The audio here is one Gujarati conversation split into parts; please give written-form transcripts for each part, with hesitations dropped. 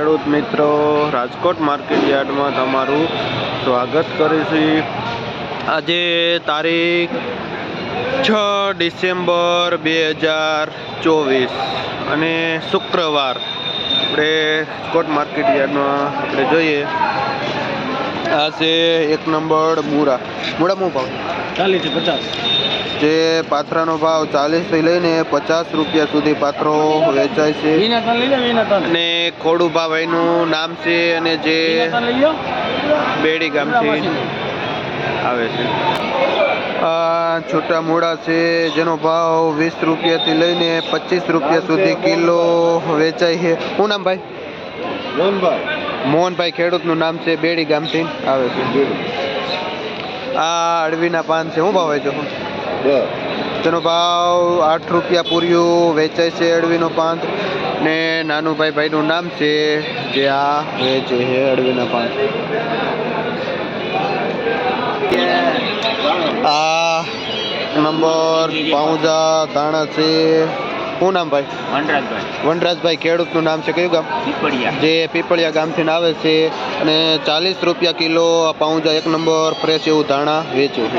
ખેડૂત મિત્રો, રાજકોટ માર્કેટ યાર્ડમાં તમારું સ્વાગત કરું છું। આજે તારીખ 6 ડિસેમ્બર 2024 અને શુક્રવાર આપણે રાજકોટ માર્કેટ યાર્ડમાં આપણે જોઈએ આ છે 1 નંબર મૂળા શું ભાવ? 40 થી 50। જે પાથરાનો ભાવ 40 થી લઈને 50 રૂપિયા સુધી પાથરો વેચાય છે અને ખોડું ભાવ એનું નામ છે અને જે બેડી ગામથી આવે છે। આ છોટા મૂળા છે જેનો ભાવ 20 રૂપિયાથી લઈને 25 રૂપિયા સુધી કિલો વેચાય છે। શું નામ ભાઈ? મોહનભાઈ, ખેડૂતનું નામ છે, બેડી ગામથી આવે છે। આ અળવીના પાન છે, શું ભાવ વેચો? તેનો ભાવ 8 રૂપિયા પૂર્યું વેચાય છે અળવીનો પાન ને નાનુભાઈનું નામ છે જે આ વેચે છે અળવીના પાન। આ નંબર પાઉંજા ધાણા છે, શું નામ ભાઈ? વનરાજભાઈ, ખેડૂતનું નામ છે, કયું ગામ? જે પીપળિયા ગામથી આવે છે અને 40 રૂપિયા કિલો આ પાઉંજા 1 નંબર ફ્રેશ એવું ધાણા વેચે છે।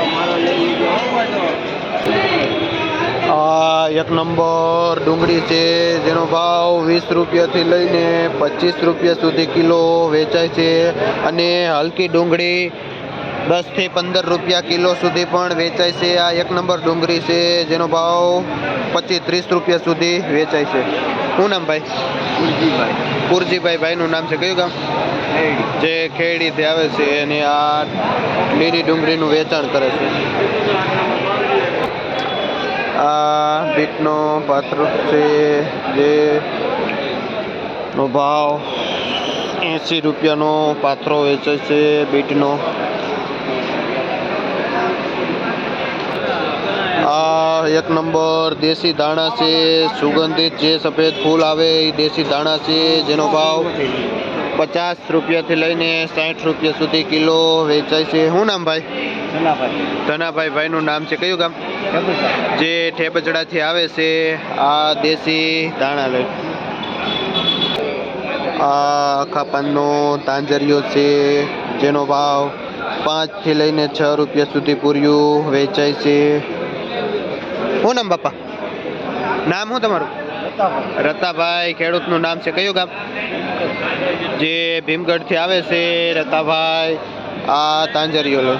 આ 1 નંબર ડુંગળી છે જેનો ભાવ 20 રૂપિયાથી લઈને 25 રૂપિયા સુધી કિલો વેચાય છે અને હલકી ડુંગળી 10 થી 15 રૂપિયા કિલો સુધી પણ વેચાય છે। આ 1 નંબર ડુંગળી છે જેનો ભાવ 25-30 રૂપિયા સુધી વેચાય છે। શું નામ ભાઈ? પુરજીભાઈ, ભાઈનું નામ છે, કયું ગામ? જે ખેડીથી આવે છે અને આ લીલી ડુંગળીનું વેચાણ કરે છે। આ બીટનો પાત્ર છે જે નો ભાવ 80 રૂપિયાનો પાથરો વેચાય છે બીટનો। આ 1 નંબર દેશી ધાણા છે, સુગંધિત જે સફેદ ફૂલ આવે એ દેશી ધાણા છે જેનો ભાવ 50 રૂપિયાથી લઈને 60 રૂપિયા સુધી કિલો વેચાય છે। શું નામ ભાઈ? ધનાભાઈ, ભાઈનું નામ છે, કયું ગામ? જે ઠેબચડાથી આવે છે આ દેશી ધાણા લઈ। આ આખા પાનનો તાંજરિયો છે જેનો ભાવ 5 થી લઈને 6 રૂપિયા સુધી પૂર્યું વેચાય છે। શું નામ બાપા? નામ શું તમારું? રતાભાઈ, ખેડૂતનું નામ છે, કયું ગામ? જે ભીમગઢથી આવે છે રતાભાઈ આ તાંજરિયો લો।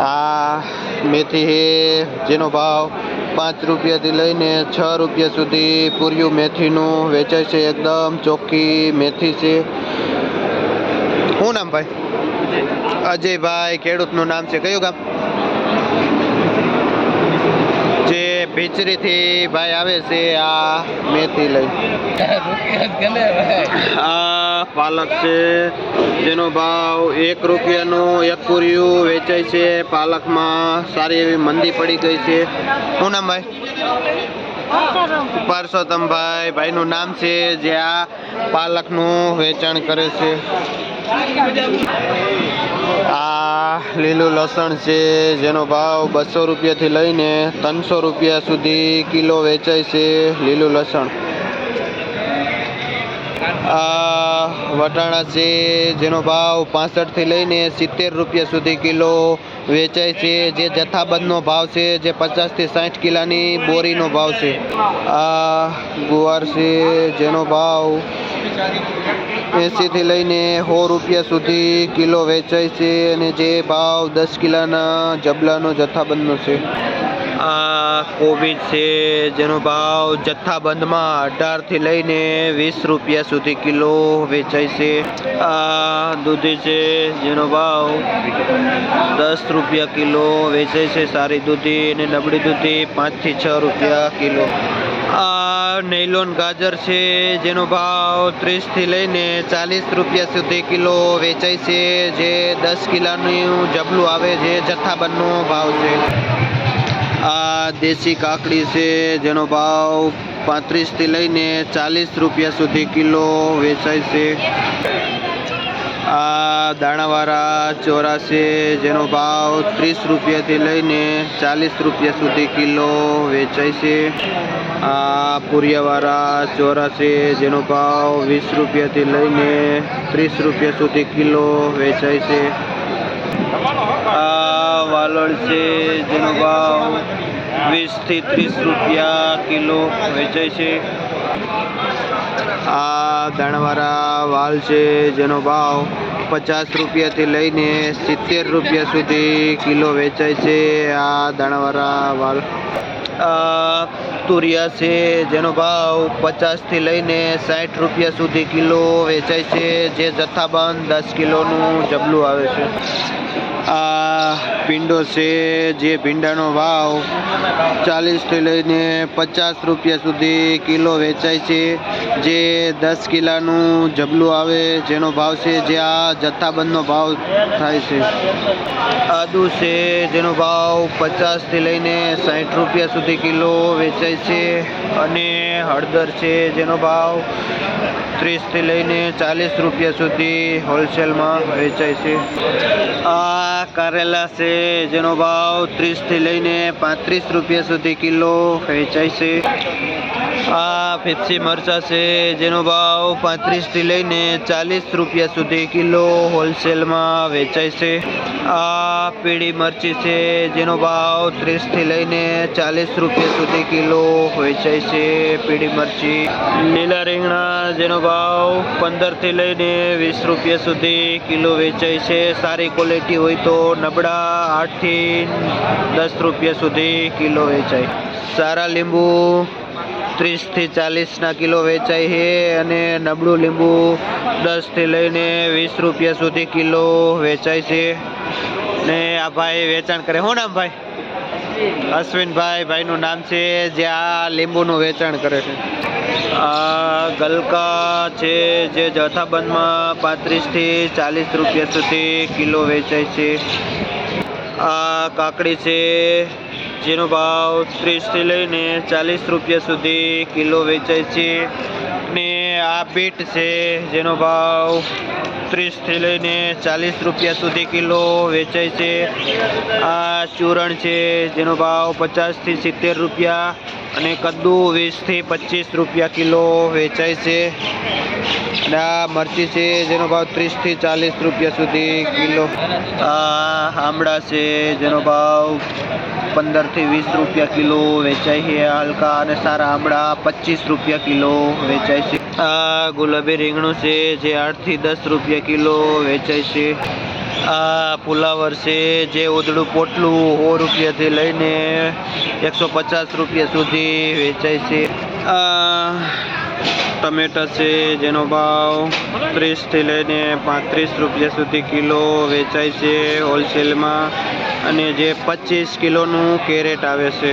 આ મેથી છે જેનો ભાવ 5 રૂપિયાથી લઈને 6 રૂપિયા સુધી પૂર્યું મેથીનું વેચાય છે, એકદમ ચોખ્ખી મેથી છે। શું નામ ભાઈ? અજયભાઈ, ખેડૂતનું નામ છે, કયું ગામ? જે ભીચરીથી ભાઈ આવે છે આ મેથી લઈ। આ પાલક છે જેનો ભાવ 1 રૂપિયાનું 1 પૂર્યું વેચાય છે। પાલકમાં સારી એવી મંદી પડી ગઈ છે। શું નામ ભાઈ? પરસોત્તમભાઈ, ભાઈનું નામ છે જે આ પાલકનું વેચાણ કરે છે। આ લીલું લસણ છે જેનો ભાવ 200 રૂપિયાથી લઈને 300 રૂપિયા સુધી કિલો વેચાય છે લીલું લસણ। આ વટાણા છે જેનો ભાવ 65 થી લઈને 70 રૂપિયા સુધી કિલો વેચાય છે, જે જથ્થાબંધનો ભાવ છે, જે 50 થી 60 કિલાની બોરીનો ભાવ છે। આ ગુવાર છે જેનો ભાવ 80 થી લઈને 100 રૂપિયા સુધી કિલો વેચાય છે અને જે ભાવ 10 કિલાના જબલાનો જથ્થાબંધનો છે। આ કોબીજ છે જેનો ભાવ જથ્થાબંધમાં 18 થી લઈને 20 રૂપિયા સુધી કિલો વેચાય છે। આ દૂધી છે જેનો ભાવ 10 રૂપિયા કિલો વેચાય છે, સારી દૂધી અને નબળી દૂધી 5 થી 6 રૂપિયા કિલો। આ નૈલોન ગાજર છે જેનો ભાવ 30 થી લઈને 40 રૂપિયા સુધી કિલો વેચાય છે, જે 10 કિલોનું જબલું આવે છે, જથ્થાબંધનો ભાવ છે। આ દેશી કાકડી છે જેનો ભાવ 35 થી લઈને 40 રૂપિયા સુધી કિલો વેચાય છે। આ દાણાવાળા ચોરા છે જેનો ભાવ 30 રૂપિયાથી લઈને 40 રૂપિયા સુધી કિલો વેચાય છે. આ પૂરિયાવાળા ચોરા છે જેનો ભાવ 20 રૂપિયાથી લઈને 30 રૂપિયા સુધી કિલો વેચાય છે. આ વાલોળ છે જેનો ભાવ 20 થી 30 રૂપિયા કિલો વેચાય છે. આ દાણાવાળા વાલ છે જેનો ભાવ 50 રૂપિયાથી લઈને 70 રૂપિયા સુધી કિલો વેચાય છે. આ દાણાવાળા વાલ. તુરિયા છે જેનો ભાવ 50 થી લઈને 60 રૂપિયા સુધી કિલો વેચાય છે, જે જથ્થાબંધ 10 કિલોનું જબલું આવે છે. આ ભીંડો છે જે ભીંડાનો ભાવ 40 થી લઈને 50 રૂપિયા સુધી કિલો વેચાય છે, જે 10 કિલાનું જબલું આવે જેનો ભાવ છે, જે આ જથ્થાબંધનો ભાવ થાય છે. આદુ છે જેનો ભાવ 50 થી લઈને 60 રૂપિયા સુધી કિલો વેચાય છે. અને હળદર છે જેનો ભાવ 30 થી લઈને 40 રૂપિયા સુધી હોલસેલમાં વેચાય છે. આ કારેલા છે જેનો ભાવ 30 થી લઈને 35 રૂપિયા સુધી કિલો વેચાય છે. આ પેપ્સી મરચા છે જેનો ભાવ 35 થી લઈને 40 રૂપિયા સુધી કિલો હોલસેલમાં વેચાય છે. આ પીળી મરચી છે જેનો ભાવ 30 થી લઈને 40 રૂપિયા સુધી કિલો વેચાય છે. પીળી મરચી. લીલા રીંગણા જેનો ભાવ 15 થી લઈને 20 રૂપિયા સુધી કિલો વેચાય છે. સારી ક્વોલિટી હોય તો નબળા 8 થી 10 રૂપિયા સુધી કિલો વેચાય. સારા લીંબુ 30 થી 40 ના કિલો વેચાય છે, અને નબળું લીંબુ 10 થી લઈને 20 રૂપિયા સુધી કિલો વેચાય છે. ને આ ભાઈ વેચાણ કરે. શું નામ ભાઈ? અશ્વિનભાઈ ભાઈનું નામ છે, જે આ લીંબુનું વેચાણ કરે છે. આ ગલકા છે જે જથ્થાબંધમાં 35 થી 40 રૂપિયા સુધી કિલો વેચાય છે. આ કાકડી છે જેનો ભાવ 30 થી લઈને 40 રૂપિયા સુધી કિલો વેચાય છે. ને આ બીટ છે જેનો ભાવ 30 થી લઈને 40 રૂપિયા સુધી કિલો વેચાય છે. આ ચૂરણ છે જેનો ભાવ 50 થી 70 રૂપિયા, અને કદ્દુ 20 થી 25 રૂપિયા કિલો વેચાય છે. અને આ મરચી છે જેનો ભાવ 30 થી 40 રૂપિયા સુધી કિલો. આ આમળા છે જેનો ભાવ 15 થી 20 રૂપિયા કિલો વેચાય છે. હલકા અને સારા આમળા 25 રૂપિયા કિલો વેચાય છે. આ ગુલાબી રીંગણું છે જે 8 થી 10 રૂપિયા કિલો વેચાય છે. આ ફુલાવર છે જે ઉધડું પોટલું 100 રૂપિયાથી લઈને 150 રૂપિયા સુધી વેચાય છે. આ ટમેટા છે જેનો ભાવ 30 થી લઈને 35 રૂપિયા સુધી કિલો વેચાય છે હોલસેલમાં, અને જે 25 કિલોનું કેરેટ આવે છે.